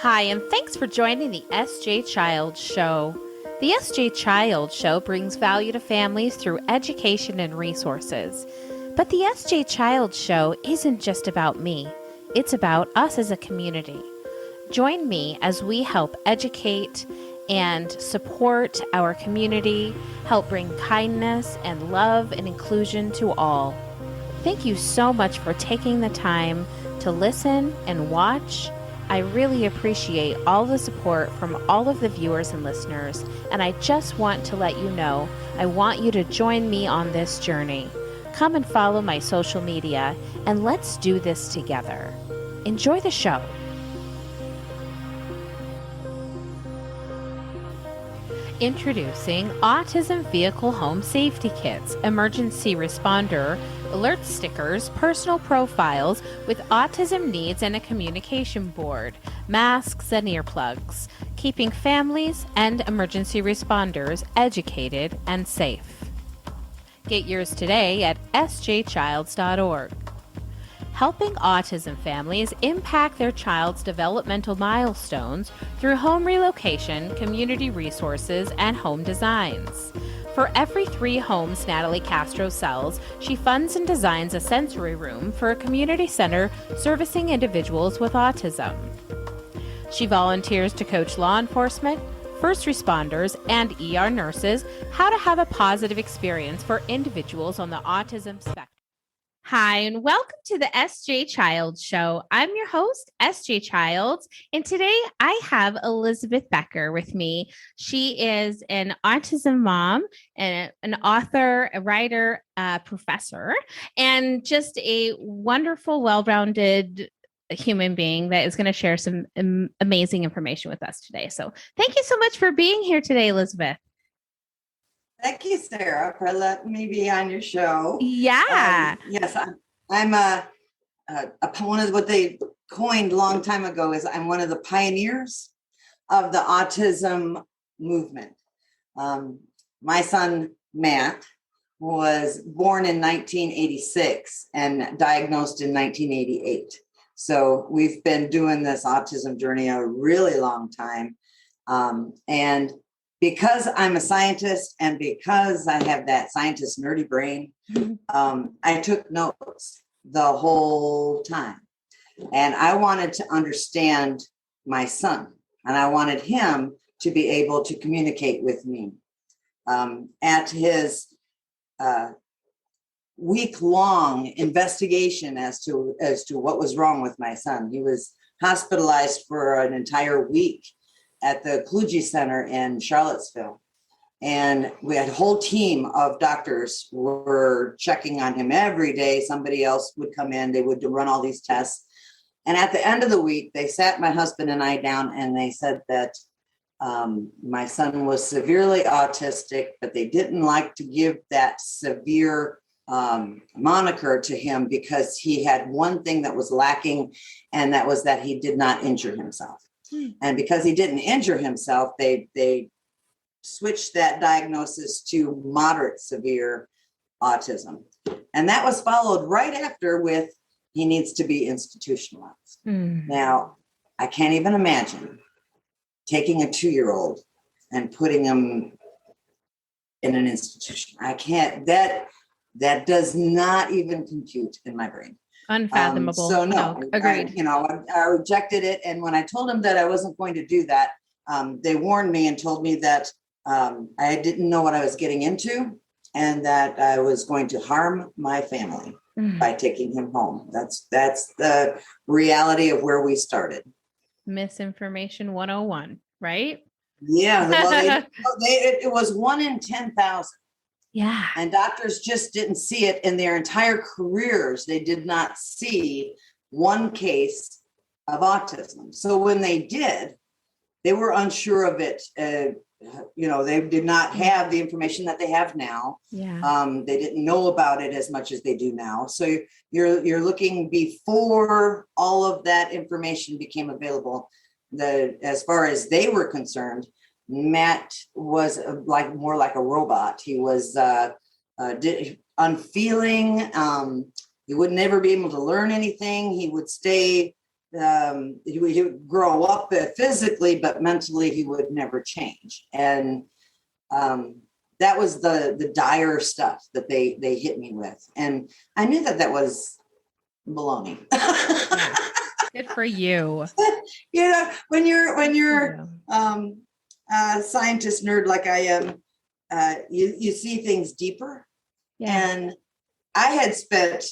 Hi, and thanks for joining the SJ Child Show. The SJ Child Show brings value to families through education and resources. But the SJ Child Show isn't just about me. It's about us as a community. Join me as we help educate and support our community, help bring kindness and love and inclusion to all. Thank you so much for taking the time to listen and watch. I really appreciate all the support from all of the viewers and listeners, and I just want to let you know I want you to join me on this journey. Come and follow my social media, and let's do this together. Enjoy the show. Introducing Autism Vehicle Home Safety Kits, Emergency Responder, Alert Stickers, Personal Profiles with Autism Needs and a Communication Board, Masks and Earplugs, keeping families and emergency responders educated and safe. Get yours today at sjchilds.org. Helping autism families impact their child's developmental milestones through home relocation, community resources, and home designs. For every 3 homes Natalie Castro sells, she funds and designs a sensory room for a community center servicing individuals with autism. She volunteers to coach law enforcement, first responders, and ER nurses how to have a positive experience for individuals on the autism spectrum. Hi, and welcome to the SJ Childs Show. I'm your host, SJ Childs, and today I have Elizabeth Becker with me. She is an autism mom, and an author, a writer, professor, and just a wonderful, well-rounded human being that is going to share some amazing information with us today. So thank you so much for being here today, Elizabeth. Thank you, Sarah, for letting me be on your show. Yeah. Yes, I'm one of what they coined a long time ago is I'm one of the pioneers of the autism movement. My son, Matt, was born in 1986 and diagnosed in 1988. So we've been doing this autism journey a really long time. And because I'm a scientist and because I have that scientist nerdy brain, I took notes the whole time. And I wanted to understand my son, and I wanted him to be able to communicate with me. At his week-long investigation as to what was wrong with my son, he was hospitalized for an entire week at the Kluge Center in Charlottesville. And we had a whole team of doctors were checking on him every day. Somebody else would come in, they would run all these tests. And at the end of the week, they sat my husband and I down and they said that my son was severely autistic, but they didn't like to give that severe moniker to him because he had one thing that was lacking, and that was that he did not injure himself. And because he didn't injure himself, they switched that diagnosis to moderate severe autism. And that was followed right after with he needs to be institutionalized. Now, I can't even imagine taking a 2-year-old and putting him in an institution. I can't, that does not even compute in my brain. Unfathomable. So no, agreed. I rejected it. And when I told them that I wasn't going to do that, they warned me and told me that I didn't know what I was getting into and that I was going to harm my family by taking him home. That's the reality of where we started. Misinformation 101, right? Yeah. Well, it was 1 in 10,000. Yeah. And doctors just didn't see it in their entire careers. They did not see one case of autism. So when they did, they were unsure of it. They did not have the information that they have now. Yeah. They didn't know about it as much as they do now. So you're looking before all of that information became available. As far as they were concerned, Matt was more like a robot. He was unfeeling. He would never be able to learn anything. He would stay he would grow up physically, but mentally he would never change. And that was the dire stuff that they hit me with. And I knew that was baloney. Yeah. Good for you. When you're a scientist nerd like I am, you see things deeper. Yeah. And I had spent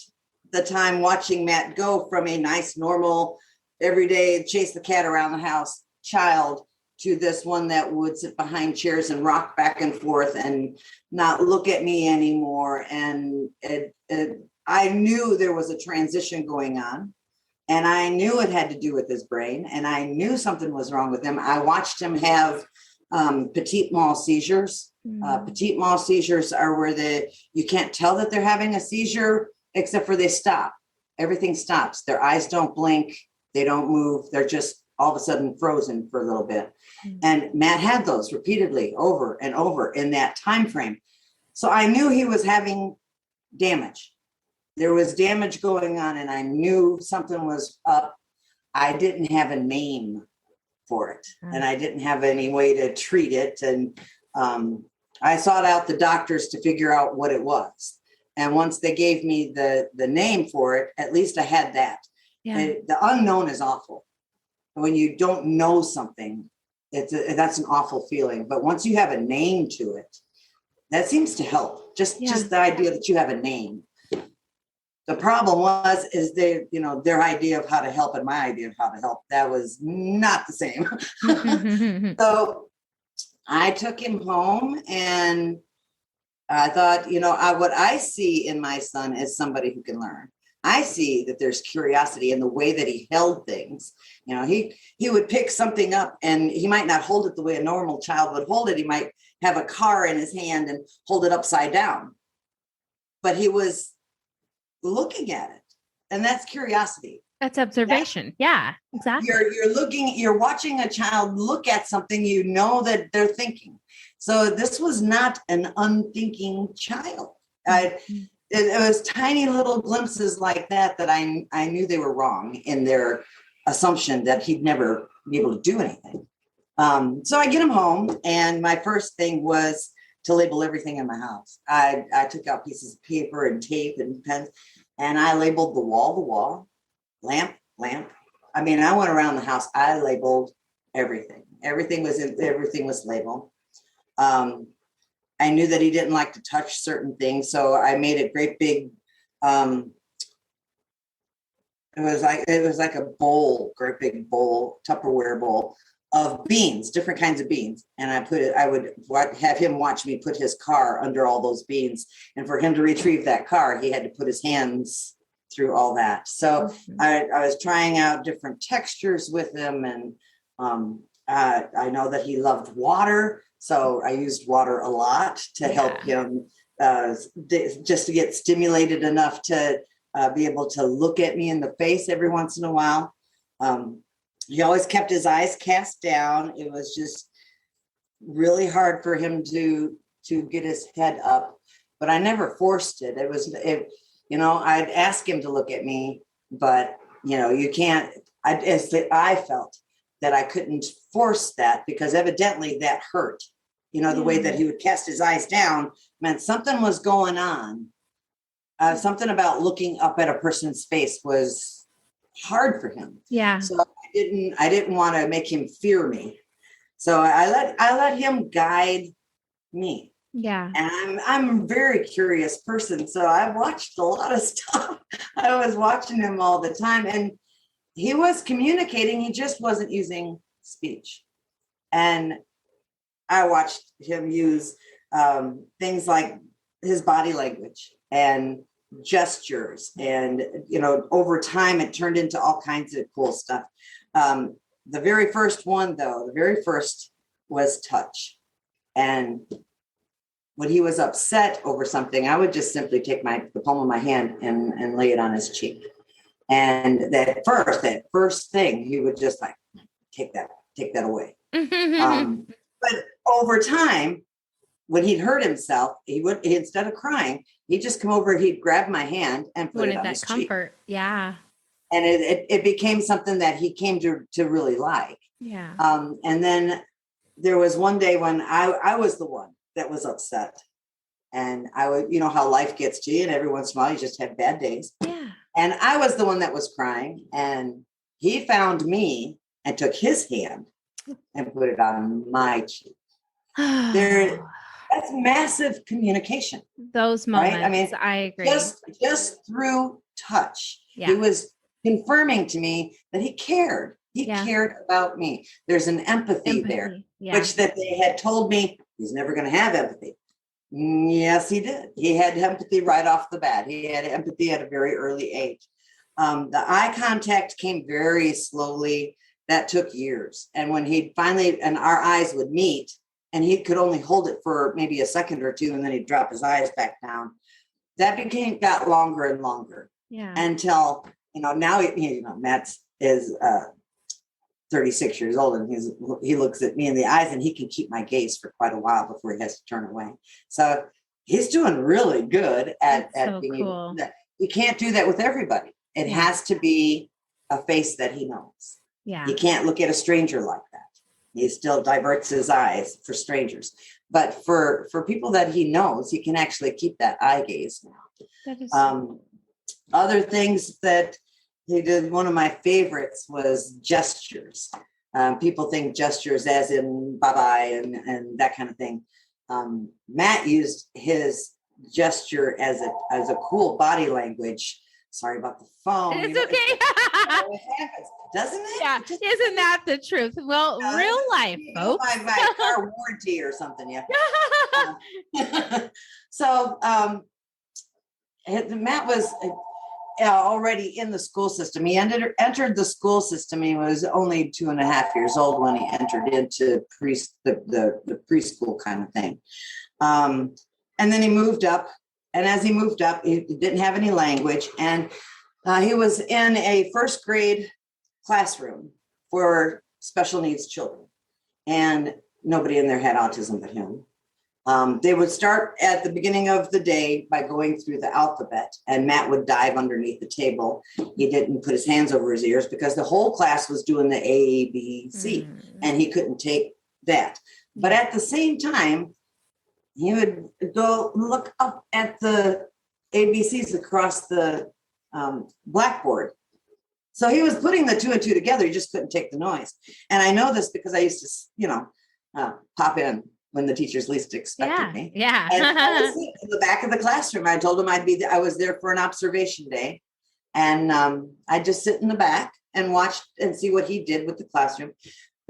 the time watching Matt go from a nice, normal, everyday chase the cat around the house child to this one that would sit behind chairs and rock back and forth and not look at me anymore. And I knew there was a transition going on, and I knew it had to do with his brain, and I knew something was wrong with him. I watched him have petit mal seizures. Petit mal seizures are where you can't tell that they're having a seizure, except for they stop. Everything stops. Their eyes don't blink. They don't move. They're just all of a sudden frozen for a little bit. And Matt had those repeatedly over and over in that time frame. So I knew he was having damage. There was damage going on, and I knew something was up. I didn't have a name for it, and I didn't have any way to treat it. And I sought out the doctors to figure out what it was. And once they gave me the name for it, at least I had that. Yeah. The unknown is awful. When you don't know something, that's an awful feeling. But once you have a name to it, that seems to help. Just the idea that you have a name. The problem is their idea of how to help and my idea of how to help, that was not the same. So I took him home, and I thought, what I see in my son is somebody who can learn. I see that there's curiosity in the way that he held things. He would pick something up, and he might not hold it the way a normal child would hold it. He might have a car in his hand and hold it upside down, but he was looking at it, and that's curiosity. That's observation. Yeah, exactly. You're watching a child look at something, that they're thinking. So this was not an unthinking child. It was tiny little glimpses like that I knew they were wrong in their assumption that he'd never be able to do anything. So I get him home, and my first thing was to label everything in my house. I took out pieces of paper and tape and pens, and I labeled the wall, lamp. I mean, I went around the house. I labeled everything. Everything was labeled. I knew that he didn't like to touch certain things, so I made it great big. It was like a bowl, great big bowl, Tupperware bowl of beans, different kinds of beans. And I would have him watch me put his car under all those beans. And for him to retrieve that car, he had to put his hands through all that. So I was trying out different textures with him. And I know that he loved water. So I used water a lot to help him just to get stimulated enough to be able to look at me in the face every once in a while. He always kept his eyes cast down. It was just really hard for him to get his head up, but I never forced it. I'd ask him to look at me, but you can't. I felt that I couldn't force that, because evidently that hurt. The way that he would cast his eyes down meant something was going on. Something about looking up at a person's face was hard for him. Yeah. So I didn't want to make him fear me. So I let him guide me. Yeah. And I'm a very curious person. So I watched a lot of stuff. I was watching him all the time, and he was communicating. He just wasn't using speech. And I watched him use things like his body language and gestures. And, over time, it turned into all kinds of cool stuff. The very first one, though, was touch. And when he was upset over something, I would just simply take the palm of my hand and lay it on his cheek. And that first thing, he would just like, take that away. But over time, when he'd hurt himself, he instead of crying, he'd just come over, he'd grab my hand and put it on his cheek. Comfort. Yeah. And it became something that he came to really like. Yeah. And then there was one day when I was the one that was upset. And I would, you know how life gets to you, and every once in a while you just have bad days. Yeah. And I was the one that was crying, and he found me and took his hand and put it on my cheek. That's massive communication. Those moments, right? I mean, I agree. Just through touch, Yeah. he was confirming to me that he cared. He Yeah. cared about me. There's an empathy there, Yeah. which that they had told me he's never going to have empathy. Yes, he did. He had empathy right off the bat. He had empathy at a very early age. The eye contact came very slowly. That took years. And when he finally, and our eyes would meet, and he could only hold it for maybe a second or two, and then he'd drop his eyes back down. That got longer and longer. Yeah. Until, now, Matt is 36 years old, and he looks at me in the eyes, and he can keep my gaze for quite a while before he has to turn away. So he's doing really good at being able to do that. You can't do that with everybody. It has to be a face that he knows. Yeah. He can't look at a stranger like that. He still diverts his eyes for strangers. But for people that he knows, he can actually keep that eye gaze now. That is other things that he did, one of my favorites was gestures. People think gestures as in bye-bye and that kind of thing. Matt used his gesture as a cool body language. Sorry about the phone. It's okay. It happens, doesn't it? Yeah. Isn't that the truth? Well, real life, folks. My car warranty or something, yeah. So Matt was already in the school system. He entered the school system. He was only 2.5 years old when he entered into the preschool kind of thing. And then he moved up. And as he moved up, he didn't have any language. And he was in a first grade classroom for special needs children. And nobody in there had autism but him. They would start at the beginning of the day by going through the alphabet, and Matt would dive underneath the table. He didn't put his hands over his ears because the whole class was doing the A, B, C, and he couldn't take that. But at the same time, he would go look up at the ABCs across the blackboard. So he was putting the 2 and 2 together. He just couldn't take the noise. And I know this because I used to, pop in when the teachers least expected me. Yeah. And I was in the back of the classroom. I told him I was there for an observation day. And I'd just sit in the back and watch and see what he did with the classroom.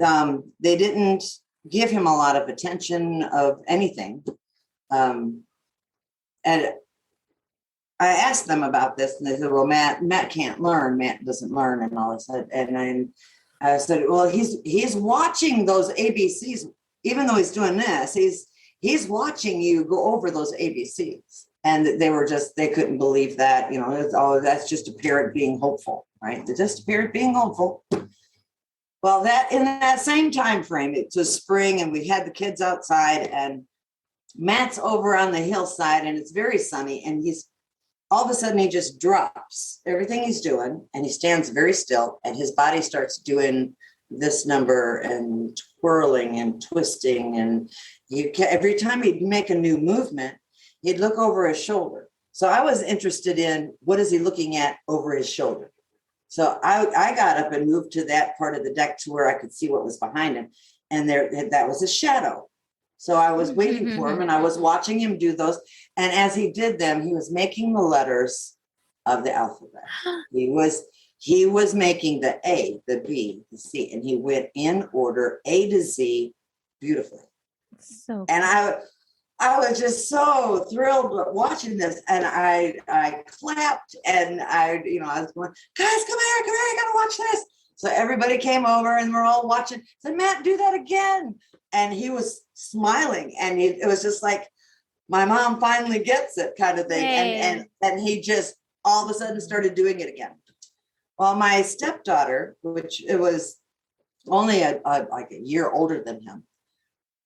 They didn't give him a lot of attention of anything. And I asked them about this, and they said, well, Matt can't learn. Matt doesn't learn and all this. And I said, well, he's watching those ABCs, even though he's doing this, he's watching you go over those ABCs. And they couldn't believe that, that's just a parent being hopeful, right? They're just a parent being hopeful. Well, in that same time frame, it was spring, and we had the kids outside, and Matt's over on the hillside, and it's very sunny, and all of a sudden he just drops everything he's doing, and he stands very still, and his body starts doing this number and twirling and twisting, and every time he'd make a new movement, he'd look over his shoulder. So I was interested in what is he looking at over his shoulder. So I got up and moved to that part of the deck to where I could see what was behind him, and that was a shadow. So I was waiting for him, and I was watching him do those. And as he did them, he was making the letters of the alphabet. He was making the A, the B, the C, and he went in order A to Z beautifully. So cool. And I was just so thrilled watching this, and I clapped, and I was going, guys, come here, you gotta watch this. So everybody came over, and we're all watching. I said, Matt, do that again. And he was smiling, and it was just like, my mom finally gets it kind of thing. Hey. And he just all of a sudden started doing it again. Well, my stepdaughter, which it was only like a year older than him,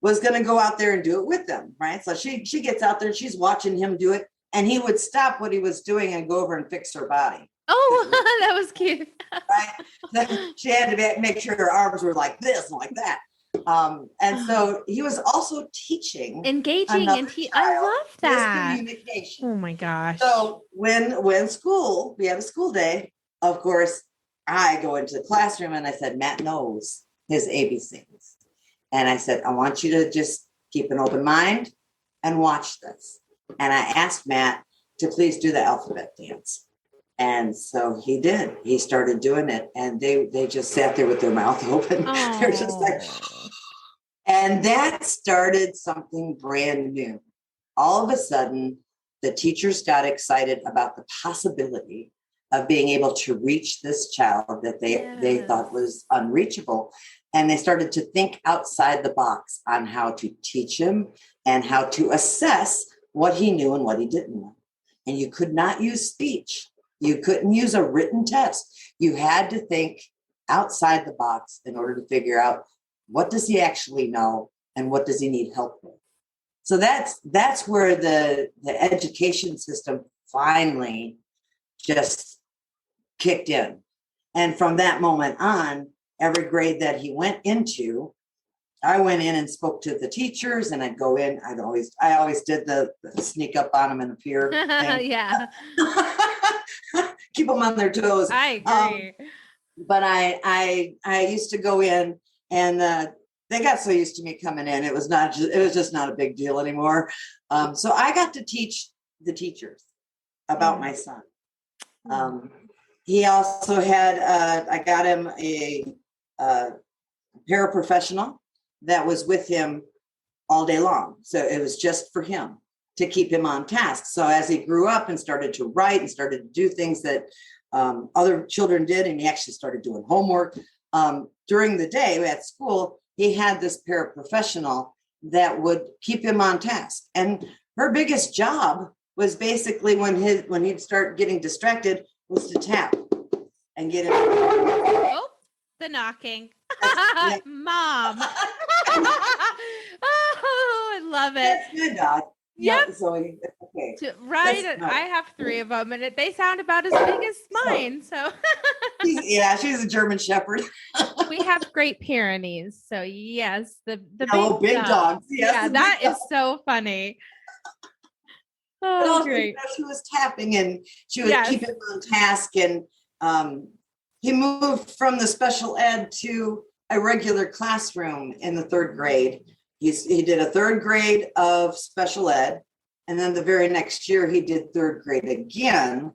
was going to go out there and do it with them, right? So she gets out there, and she's watching him do it, and he would stop what he was doing and go over and fix her body. Oh, that was cute. Right? She had to make sure her arms were like this and like that. And so he was also teaching, engaging, and I love that. Communication. Oh my gosh. So when we have a school day, of course, I go into the classroom and I said, Matt knows his ABCs. And I said, I want you to just keep an open mind and watch this. And I asked Matt to please do the alphabet dance. And so he did. He started doing it, and they just sat there with their mouth open. They're just like, and that started something brand new. All of a sudden, the teachers got excited about the possibility of being able to reach this child that they thought was unreachable. And they started to think outside the box on how to teach him and how to assess what he knew and what he didn't know. And you could not use speech. You couldn't use a written test. You had to think outside the box in order to figure out what does he actually know and what does he need help with. So that's where the education system finally just kicked in. And from that moment on, every grade that he went into, I went in and spoke to the teachers, and I'd go in. I always did the sneak up on them and appear thing. Yeah. Keep them on their toes. I agree. But I used to go in, and they got so used to me coming in. It was just not a big deal anymore. So I got to teach the teachers about my son. He also had, I got him a paraprofessional that was with him all day long. So it was just for him to keep him on task. So as he grew up and started to write and started to do things that other children did, and he actually started doing homework during the day at school, he had this paraprofessional that would keep him on task. And her biggest job was basically when he'd start getting distracted was to tap and get him. Oh, the knocking. Mom. Oh, I love it. That's my dog. Yep. Yeah, so okay. Right. I have 3 of them, and they sound about as big as mine. So she's a German Shepherd. We have Great Pyrenees. So yes, the big dogs. Yes, yeah, that is so funny. Oh, great. She was tapping, and she was keeping him on task, and he moved from the special ed to a regular classroom in the 3rd grade. He did a 3rd grade of special ed, and then the very next year he did 3rd grade again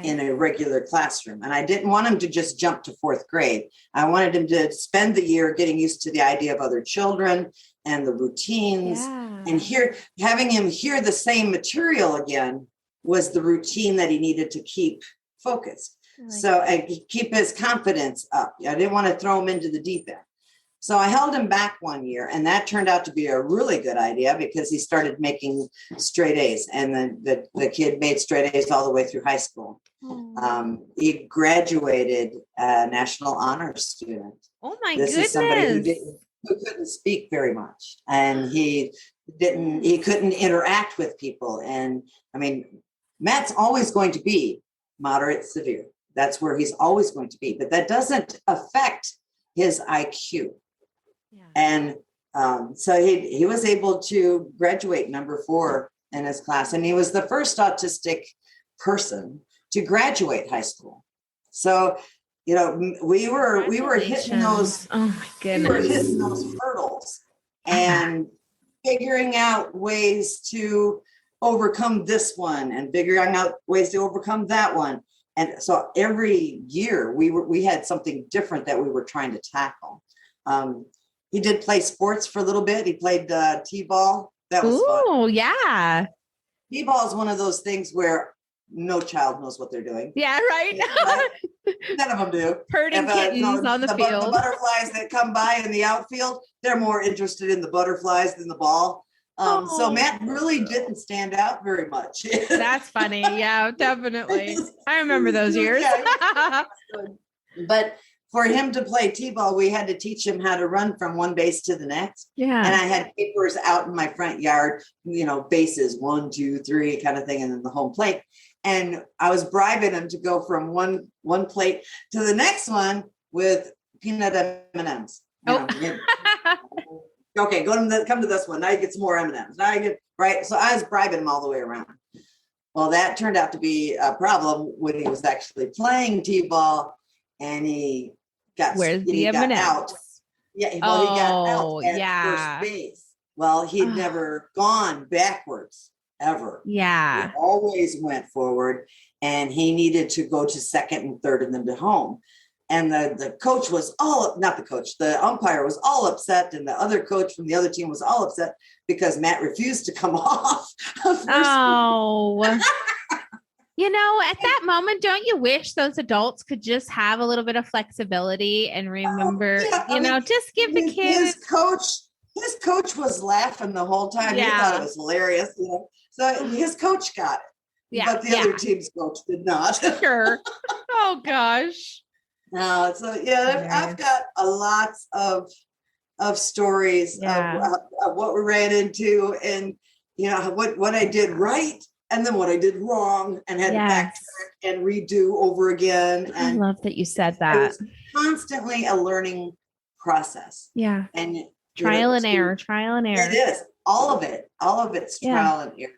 in a regular classroom. And I didn't want him to just jump to 4th grade. I wanted him to spend the year getting used to the idea of other children and the routines. And having him hear the same material again was the routine that he needed to keep focused. So keep his confidence up. I didn't want to throw him into the deep end. So I held him back one year, and that turned out to be a really good idea because he started making straight A's, and then the kid made straight A's all the way through high school. He graduated a National Honors student. Oh my goodness. This is somebody who couldn't speak very much, and he couldn't interact with people. And I mean, Matt's always going to be moderate severe. That's where he's always going to be, but that doesn't affect his IQ. And so he was able to graduate number 4 in his class, and he was the first autistic person to graduate high school. So, we were hitting those. Oh my goodness. We were hitting those hurdles and figuring out ways to overcome this one and figuring out ways to overcome that one. And so every year we had something different that we were trying to tackle. He did play sports for a little bit. He played t-ball. That was fun. Oh, yeah. T-ball is one of those things where no child knows what they're doing. Yeah, right. None of them do. Herding kittens on the field. The butterflies that come by in the outfield, they're more interested in the butterflies than the ball. So Matt really didn't stand out very much. That's funny. Yeah, definitely. I remember those years. But for him to play t-ball, we had to teach him how to run from one base to the next. Yeah. And I had papers out in my front yard, bases 1, 2, 3 kind of thing, and then the home plate. And I was bribing him to go from one plate to the next one with peanut M&Ms. Okay, come to this one. Now you get some more M&Ms. Now you get, right. So I was bribing him all the way around. Well, that turned out to be a problem when he was actually playing T-ball and he got, got out. Yeah, he got out at first base. Well, he'd never gone backwards ever. Yeah. He always went forward, and he needed to go to second and third and then to home. And the coach was the umpire was all upset, and the other coach from the other team was all upset because Matt refused to come off. At that moment, don't you wish those adults could just have a little bit of flexibility and remember, just give the kids. His coach was laughing the whole time. Yeah. He thought it was hilarious. So his coach got it. Yeah. But the other team's coach did not. Sure. Oh gosh. No, so I've got a lots of stories of what we ran into, and what I did right and then what I did wrong, and had to backtrack and redo over again. And I love that you said that. It was constantly a learning process. Yeah. And trial and error. It is. All of it's trial and error.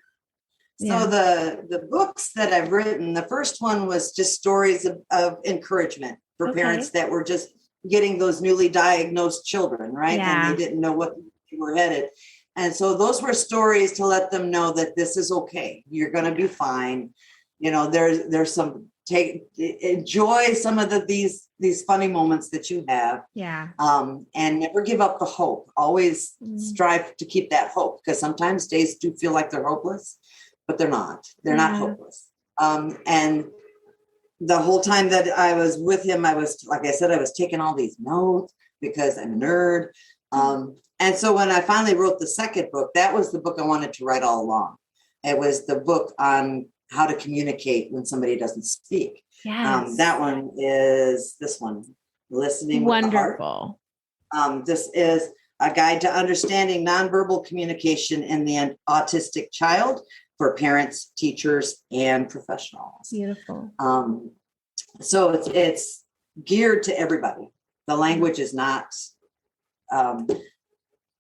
So the books that I've written, the first one was just stories of encouragement for parents that were just getting those newly diagnosed children, right? Yeah. And they didn't know what they were headed. And so those were stories to let them know that this is okay. You're going to be fine. There's some enjoy some of these funny moments that you have. Yeah. And never give up the hope. Always strive to keep that hope, because sometimes days do feel like they're hopeless, but they're not. They're not hopeless. And the whole time that I was with him, I was, like I said, I was taking all these notes because I'm a nerd. And so when I finally wrote the second book, that was the book I wanted to write all along. It was the book on how to communicate when somebody doesn't speak. Yes. That one is this one, Listening with the Heart. This is a guide to understanding nonverbal communication in the autistic child for parents, teachers, and professionals. Beautiful. So it's geared to everybody. The language is not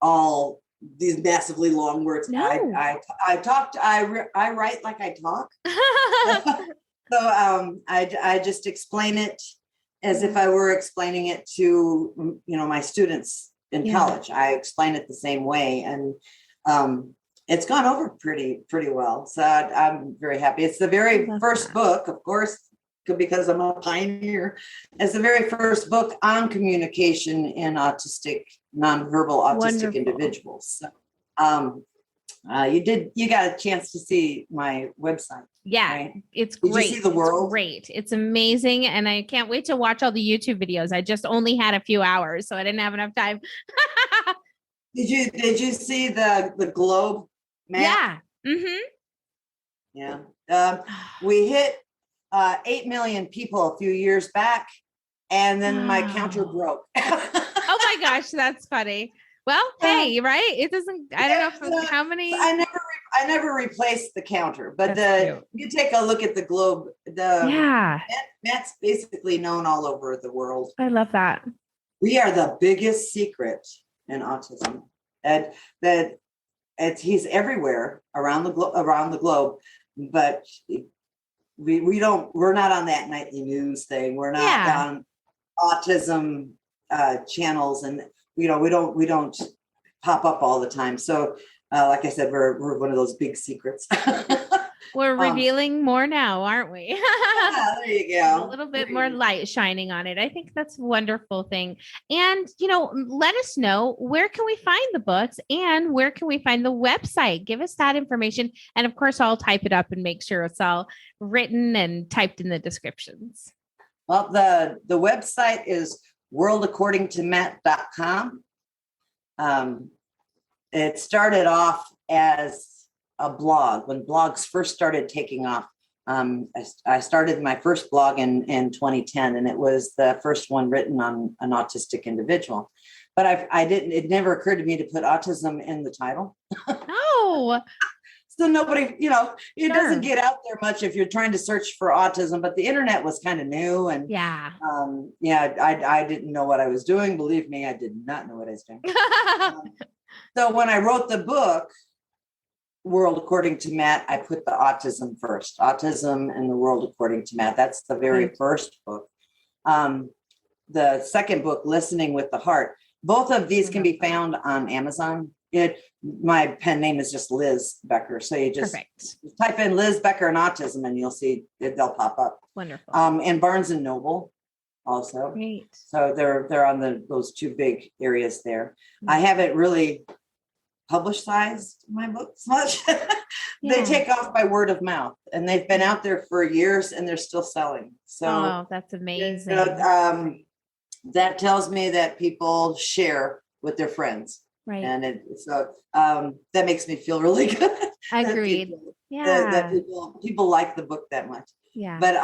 all these massively long words. No. I write like I talk. So I just explain it as if I were explaining it to my students in college. I explain it the same way, and it's gone over pretty well. So I'm very happy. It's the very first book, of course, because I'm a pioneer. It's the very first book on communication in nonverbal autistic individuals. So, you got a chance to see my website. Yeah, right? It's great. Did you see the world? It's great. It's amazing. And I can't wait to watch all the YouTube videos. I just only had a few hours, so I didn't have enough time. Did you see the globe map? Yeah. Mm-hmm. Yeah. We hit 8 million people a few years back, and then my counter broke. Oh my gosh, that's funny. Well, hey, right? It doesn't. I don't know how many. I never replaced the counter, but you take a look at the globe. Matt's basically known all over the world. I love that. We are the biggest secret in autism. He's everywhere around the globe, but we're not on that nightly news thing. We're not on autism channels, and we don't pop up all the time. So like I said, we're one of those big secrets. We're revealing more now, aren't we? Yeah, there you go. A little bit more light shining on it. I think that's a wonderful thing. And, let us know, where can we find the books and where can we find the website? Give us that information. And of course, I'll type it up and make sure it's all written and typed in the descriptions. Well, the website is worldaccordingtomatt.com. It started off as a blog when blogs first started taking off. I started my first blog in 2010, and it was the first one written on an autistic individual. But it never occurred to me to put autism in the title. Oh. So nobody, it Sure. doesn't get out there much if you're trying to search for autism, but the internet was kind of new. And Yeah. I didn't know what I was doing. Believe me, I did not know what I was doing. So when I wrote the book, World According to Matt, I put the autism first. Autism and the World According to Matt. That's the very first book. The second book, Listening with the Heart. Both of these can be found on Amazon. My pen name is just Liz Becker. So you just type in Liz Becker and autism and you'll see they'll pop up. Wonderful. And Barnes and Noble also. Great. So they're on those two big areas there. I haven't really publicized my books much. They take off by word of mouth, and they've been out there for years and they're still selling. So that's amazing. That tells me that people share with their friends. Right. And that makes me feel really good. Agreed. That people like the book that much. Yeah. But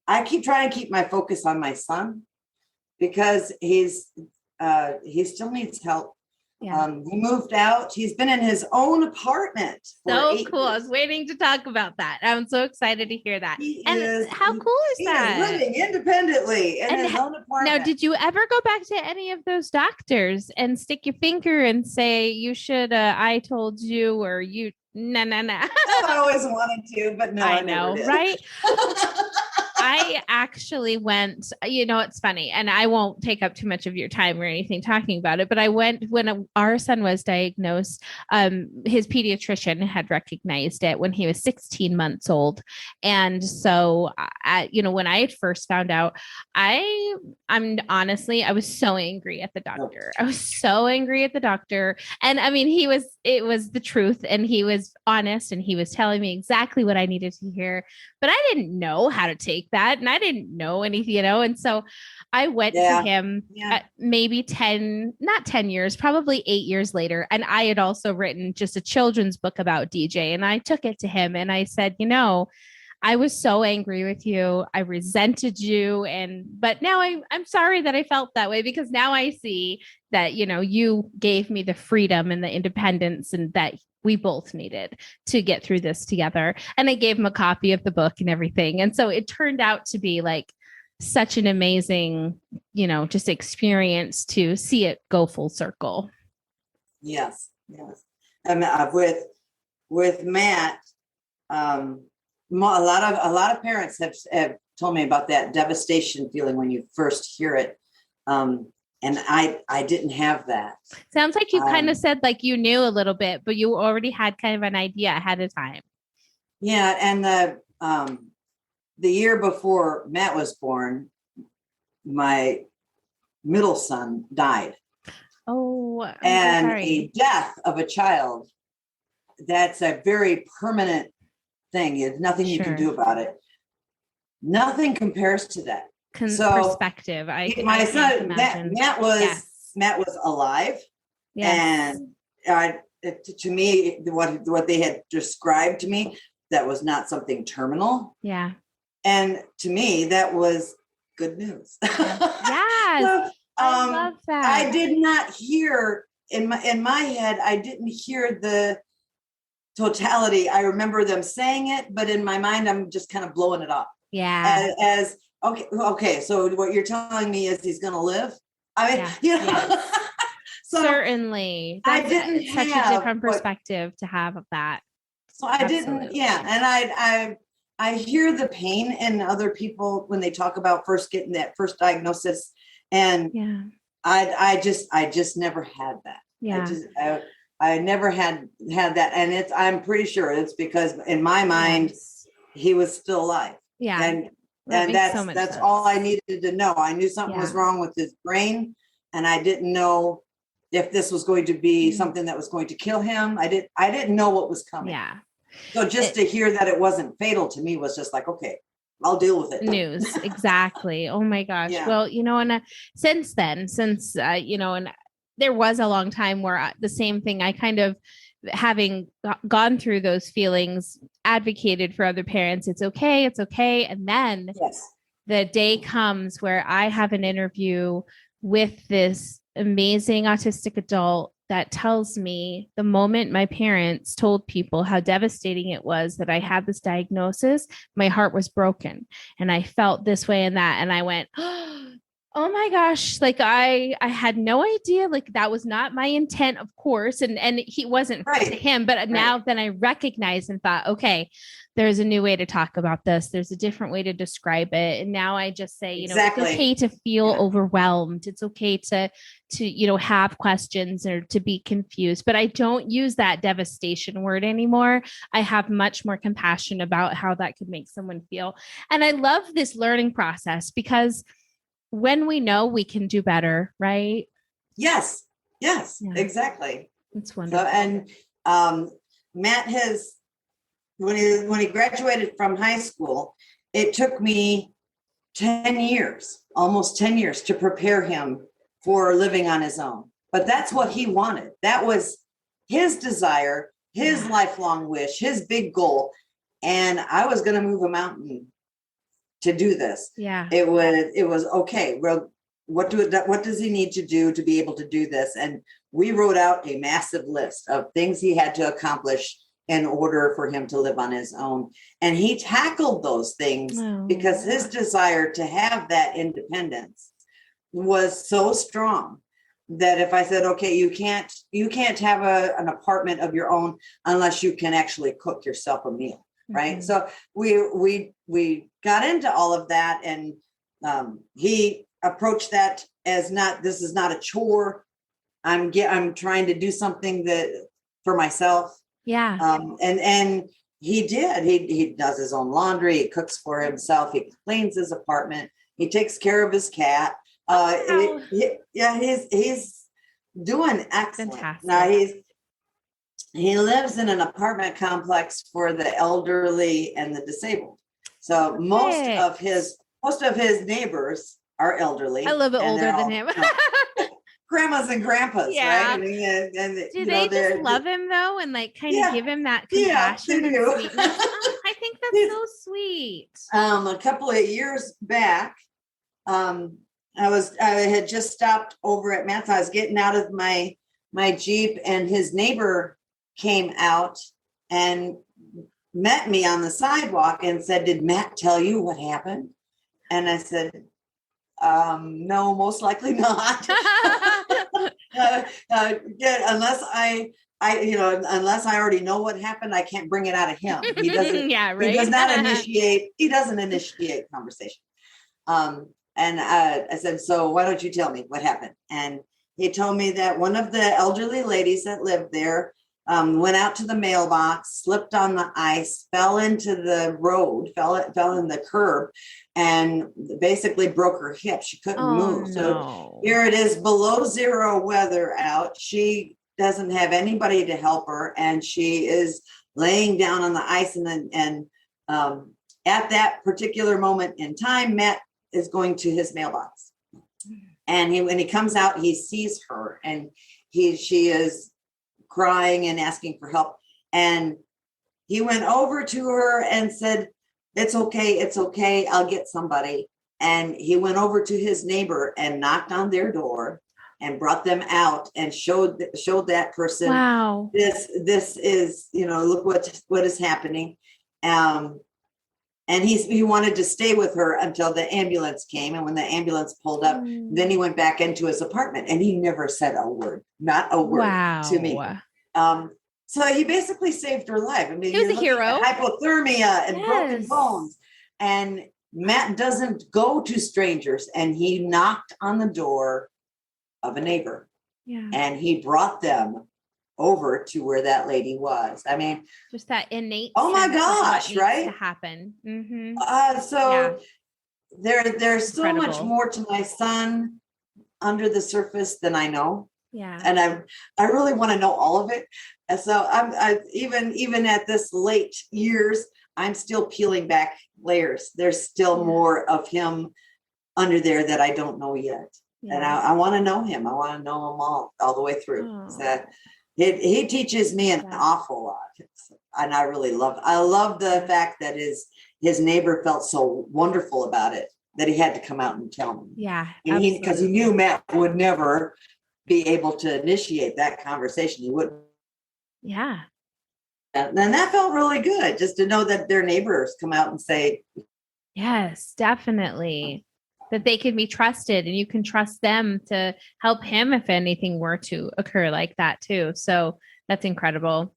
I keep trying to keep my focus on my son because he still needs help. Yeah. He moved out. He's been in his own apartment. So cool. I was waiting to talk about that. I'm so excited to hear that. How cool is that? He is living independently in his own apartment. Now, did you ever go back to any of those doctors and stick your finger and say, you should, I told you, or you, nah. I always wanted to, but no, I know, right? I actually went, it's funny, and I won't take up too much of your time or anything talking about it, but I went when our son was diagnosed. His pediatrician had recognized it when he was 16 months old. And so, when I had first found out, I'm honestly, I was so angry at the doctor. I was so angry at the doctor. And I mean, it was the truth, and he was honest, and he was telling me exactly what I needed to hear, but I didn't know how to take that. And I didn't know anything, and so I went to him maybe not 10 years, probably 8 years later. And I had also written just a children's book about DJ, and I took it to him and I said, I was so angry with you. I resented you. But now I'm sorry that I felt that way, because now I see that, you gave me the freedom and the independence and that we both needed to get through this together. And I gave him a copy of the book and everything. And so it turned out to be like such an amazing, just experience to see it go full circle. Yes. With Matt, a lot of parents have told me about that devastation feeling when you first hear it. And I didn't have that. Sounds like you kind of said like you knew a little bit, but you already had kind of an idea ahead of time. Yeah. And the year before Matt was born, my middle son died. Oh, and sorry. A death of a child, that's a very permanent thing. There's nothing you can do about it. Nothing compares to that. Perspective. My son, Matt was alive, and to me, what they had described to me, that was not something terminal. Yeah, and to me, that was good news. Yes, so, I love that. I did not hear in my head. I didn't hear the totality. I remember them saying it, but in my mind, I'm just kind of blowing it off. Yeah. As okay. So what you're telling me is he's going to live? I mean, Yes. So certainly. That's such a different perspective to have of that. So I didn't. Yeah. And I hear the pain in other people when they talk about first getting that first diagnosis. And I just never had that. Yeah. I never had that. And I'm pretty sure it's because in my mind, he was still alive. Yeah. And that's all I needed to know. I knew something was wrong with his brain, and I didn't know if this was going to be something that was going to kill him. I didn't know what was coming. Yeah. So just to hear that it wasn't fatal to me was just like, okay, I'll deal with it. News. Exactly. Oh my gosh. Yeah. Well, and since then, and there was a long time where the same thing, I kind of, having gone through those feelings, advocated for other parents. It's okay. And then the day comes where I have an interview with this amazing autistic adult that tells me the moment my parents told people how devastating it was that I had this diagnosis, my heart was broken and I felt this way and that. And I went, oh my gosh, like I had no idea, like that was not my intent, of course. And he wasn't Right. to him, but now then I recognized and thought, okay, there's a new way to talk about this. There's a different way to describe it. And now I just say, you know, it's okay to feel overwhelmed. It's okay to, you know, have questions or to be confused, but I don't use that devastation word anymore. I have much more compassion about how that could make someone feel. And I love this learning process because when we know, we can do better, right? Yes, exactly. It's wonderful. So, and Matt has, when he graduated from high school, it took me 10 years, almost 10 years to prepare him for living on his own. But that's what he wanted. That was his desire, his lifelong wish, his big goal. And I was going to move a mountain to do this. Yeah. It was okay. Well, what does he need to do to be able to do this? And we wrote out a massive list of things he had to accomplish in order for him to live on his own. And he tackled those things because his desire to have that independence was so strong that if I said, okay, you can't have an apartment of your own unless you can actually cook yourself a meal. Right. So we got into all of that, and he approached that as this is not a chore. I'm trying to do something for myself. Yeah. And he did. He does his own laundry. He cooks for himself. He cleans his apartment. He takes care of his cat. He's doing excellent. Fantastic. Now he lives in an apartment complex for the elderly and the disabled. So most of his neighbors are elderly. A little bit older than him. Grandmas and grandpas, right? And do they just love him though, and like kind of give him that compassion and sweetness? I think that's so sweet. A couple of years back, I had just stopped over at Matt's. I was getting out of my Jeep, and his neighbor came out and met me on the sidewalk and said, "Did Matt tell you what happened?" And I said, "No, most likely not." Unless unless I already know what happened, I can't bring it out of him. He doesn't. He does not initiate. He doesn't initiate conversation. And I said, "So why don't you tell me what happened?" And he told me that one of the elderly ladies that lived there went out to the mailbox, slipped on the ice, fell into the road, fell in the curb, and basically broke her hip. She couldn't move. So here it is, below zero weather out. She doesn't have anybody to help her, and she is laying down on the ice. And at that particular moment in time, Matt is going to his mailbox, and when he comes out, he sees her, and she is crying and asking for help. And he went over to her and said, it's okay, I'll get somebody. And he went over to his neighbor and knocked on their door and brought them out and showed that person, wow, this is, look what is happening. And he wanted to stay with her until the ambulance came. And when the ambulance pulled up, then he went back into his apartment, and he never said a word, not a word to me. So he basically saved her life. I mean, he was a hero. Hypothermia and broken bones. And Matt doesn't go to strangers. And he knocked on the door of a neighbor. Yeah. And he brought them over to where that lady was. I mean, just that innate. Oh my gosh, right? To happen. Mm-hmm. There's so much more to my son under the surface than I know. Yeah. And I really want to know all of it. And so I even at this late years, I'm still peeling back layers. There's still more of him under there that I don't know yet. Yeah. And I want to know him. I want to know him all the way through. Oh. So he teaches me an awful lot. And I love the fact that his neighbor felt so wonderful about it that he had to come out and tell me. Yeah. Because he knew Matt would never be able to initiate that conversation. He wouldn't. Yeah. And that felt really good, just to know that their neighbors come out and say, yes, definitely. That they can be trusted and you can trust them to help him if anything were to occur like that too. So that's incredible.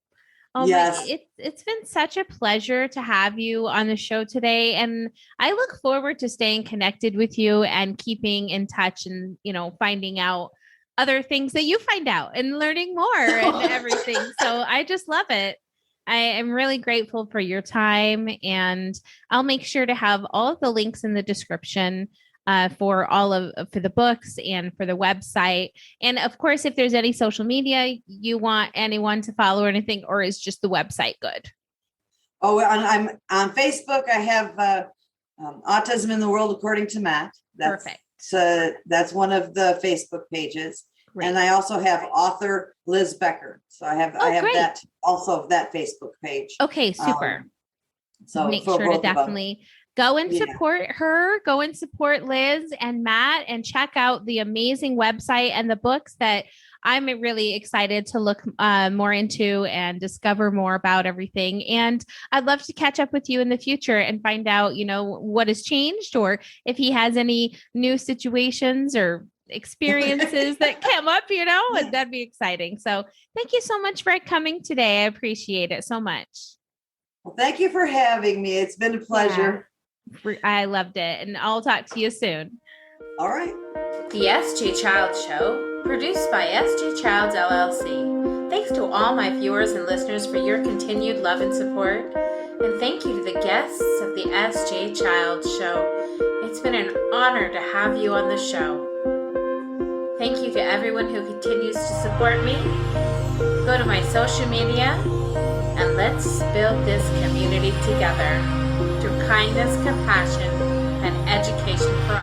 Oh, yes. It's been such a pleasure to have you on the show today. And I look forward to staying connected with you and keeping in touch and, finding out other things that you find out and learning more and everything. So I just love it. I am really grateful for your time, and I'll make sure to have all of the links in the description for the books and for the website. And of course, if there's any social media you want anyone to follow or anything, or is just the website good? Oh, I'm on Facebook. I have Autism in the World According to Matt. Perfect. So that's one of the Facebook pages. Great. And I also have author Liz Becker. So I have great. that also that Facebook page. Okay, super. So make sure to definitely go and support her, go and support Liz and Matt, and check out the amazing website and the books that I'm really excited to look more into and discover more about everything. And I'd love to catch up with you in the future and find out, what has changed, or if he has any new situations or experiences that come up, and that'd be exciting. So thank you so much for coming today. I appreciate it so much. Well, thank you for having me. It's been a pleasure. Yeah, I loved it. And I'll talk to you soon. All right. The SJ Child Show, produced by SJ Childs LLC. Thanks to all my viewers and listeners for your continued love and support. And thank you to the guests of the SJ Child Show. It's been an honor to have you on the show. Thank you to everyone who continues to support me. Go to my social media and let's build this community together through kindness, compassion, and education